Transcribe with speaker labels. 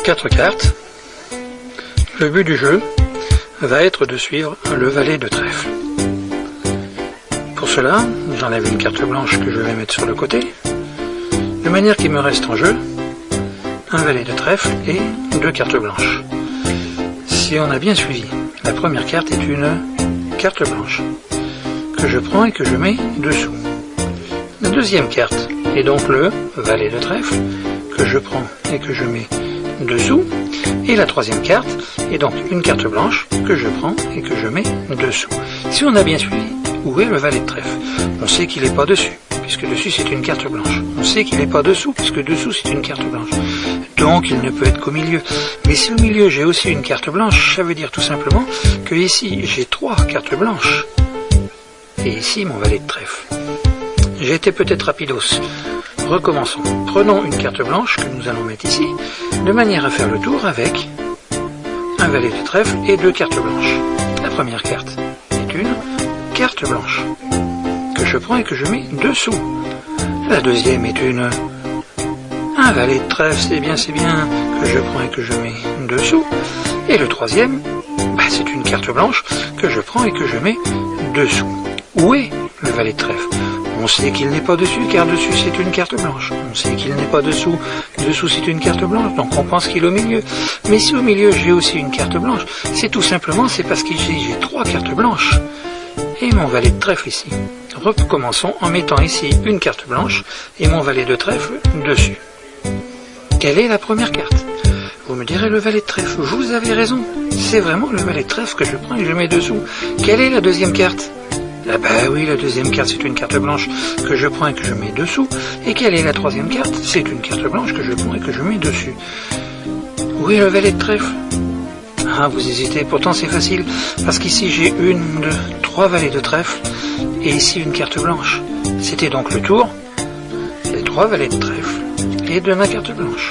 Speaker 1: 4 cartes. Le but du jeu va être de suivre le valet de trèfle. Pour cela, j'enlève une carte blanche que je vais mettre sur le côté, de manière qu'il me reste en jeu un valet de trèfle et 2 cartes blanches. Si on a bien suivi, la première carte est une carte blanche que je prends et que je mets dessous. La deuxième carte est donc le valet de trèfle que je prends et que je mets dessous. Et la troisième carte est donc une carte blanche que je prends et que je mets dessous. Si on a bien suivi, où est le valet de trèfle? On sait qu'il n'est pas dessus, puisque dessus c'est une carte blanche. On sait qu'il n'est pas dessous, puisque dessous c'est une carte blanche. Donc il ne peut être qu'au milieu. Mais si au milieu j'ai aussi une carte blanche, ça veut dire tout simplement que ici j'ai 3 cartes blanches. Et ici mon valet de trèfle. J'ai été peut-être rapidos. Recommençons. Prenons une carte blanche que nous allons mettre ici, de manière à faire le tour avec un valet de trèfle et 2 cartes blanches. La première carte est une carte blanche que je prends et que je mets dessous. La deuxième est un valet de trèfle, c'est bien, que je prends et que je mets dessous. Et le troisième, c'est une carte blanche que je prends et que je mets dessous. Où est le valet de trèfle? On sait qu'il n'est pas dessus, car dessus c'est une carte blanche. On sait qu'il n'est pas dessous, dessous c'est une carte blanche, donc on pense qu'il est au milieu. Mais si au milieu j'ai aussi une carte blanche, c'est tout simplement, c'est parce que j'ai 3 cartes blanches. Et mon valet de trèfle ici. Recommençons en mettant ici une carte blanche et mon valet de trèfle dessus. Quelle est la première carte? Vous me direz le valet de trèfle. Vous avez raison, c'est vraiment le valet de trèfle que je prends et je mets dessous. Quelle est la deuxième carte? Ah oui, la deuxième carte c'est une carte blanche que je prends et que je mets dessous. Et quelle est la troisième carte? C'est une carte blanche que je prends et que je mets dessus. Où est le valet de trèfle? Ah, vous hésitez, pourtant c'est facile, parce qu'ici j'ai 1, 2, 3 valets de trèfle, et ici une carte blanche. C'était donc le tour des 3 valets de trèfle et de ma carte blanche.